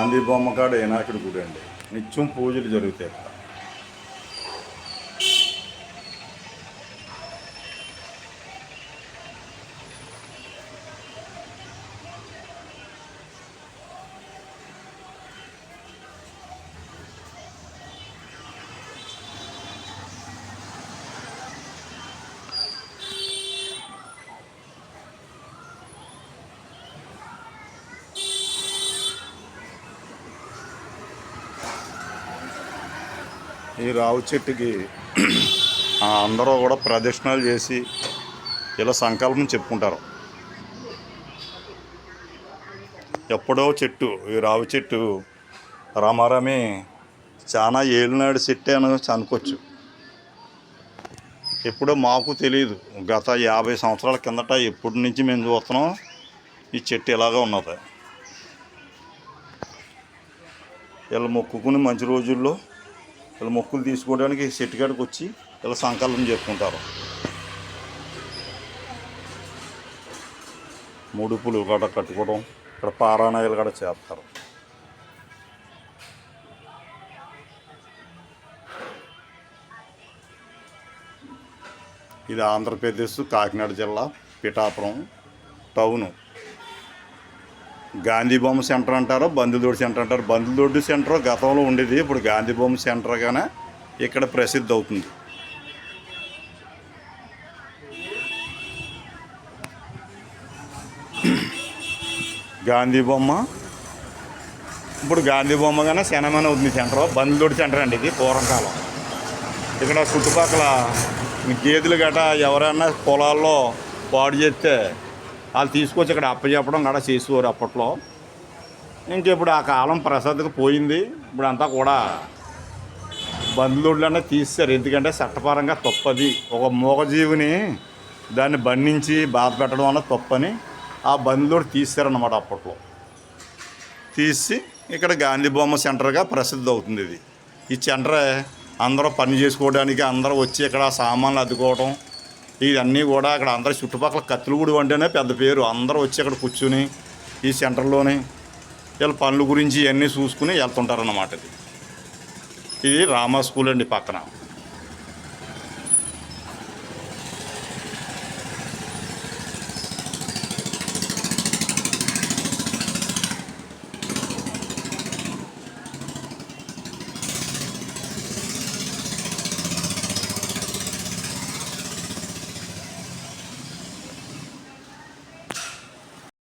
గాంధీ బొమ్మ కాడ ఏనాకుడి గుడి అండి. నిత్యం పూజలు జరుగుతాయి అక్కడ. ఈ రావి చెట్టుకి అందరూ కూడా ప్రదక్షిణాలు చేసి ఇలా సంకల్పం చెప్పుకుంటారు. ఎప్పుడో చెట్టు, ఈ రావి చెట్టు రామారామి చాలా ఏళ్ళనాడు చెట్టే అని అనుకోవచ్చు. ఎప్పుడో మాకు తెలియదు, గత 50 సంవత్సరాల కిందట ఎప్పటి నుంచి మేము చూస్తున్నాం ఈ చెట్టు ఇలాగా ఉన్నది. ఇలా మొక్కుకుని మంచి రోజుల్లో ఇలా మొక్కులు తీసుకోవడానికి చెట్టు కాడికి వచ్చి ఇలా సంకల్పం చెప్పుకుంటారు. ముడుపులు కూడా కట్టుకోవడం, ఇక్కడ పారాయణాలు కూడా చేస్తారు. ఇది ఆంధ్రప్రదేశ్ కాకినాడ జిల్లా పిఠాపురం టౌను. గాంధీ బొమ్మ సెంటర్ అంటారు, బందులదొడ్డి సెంటర్ అంటారు. బందులదొడ్డి సెంటర్ గతంలో ఉండేది, ఇప్పుడు గాంధీ బొమ్మ సెంటర్గానే ఇక్కడ ప్రసిద్ధి అవుతుంది. గాంధీ బొమ్మ ఇప్పుడు గాంధీ బొమ్మగానే శనమైన అవుతుంది సెంటర్. బందులదొడ్డి సెంటర్ అండి ఇది పూర్వకాలం. ఇక్కడ చుట్టుపక్కల గేదెలు గట్రా ఎవరైనా పొలాల్లో పాడు చేస్తే వాళ్ళు తీసుకొచ్చి ఇక్కడ అప్పచెప్పడం కూడా చేసేవారు అప్పట్లో. ఇంకెప్పుడు ఆ కాలం ప్రసాద్కి పోయింది. ఇప్పుడు అంతా కూడా బందులదొడ్లనే తీస్తారు. ఎందుకంటే చట్టపరంగా తప్పది. ఒక మూగజీవిని దాన్ని బంధించి బాధ పెట్టడం వల్ల తప్పని ఆ బందులదొడ్డి తీస్తారన్నమాట. అప్పట్లో తీసి ఇక్కడ గాంధీ బొమ్మ సెంటర్గా ప్రసిద్ధి అవుతుంది. ఇది ఈ సెంటరే అందరూ పని చేసుకోవడానికి అందరూ వచ్చి ఇక్కడ సామాన్లు అద్దుకోవడం ఇవన్నీ కూడా అక్కడ అందరూ చుట్టుపక్కల కత్తిలగూడి అంటేనే పెద్ద పేరు. అందరూ వచ్చి అక్కడ కూర్చుని ఈ సెంటర్లోనే వీళ్ళ పనుల గురించి ఇవన్నీ చూసుకుని వెళ్తుంటారన్నమాట. ఇది రామా స్కూల్ అండి పక్కన.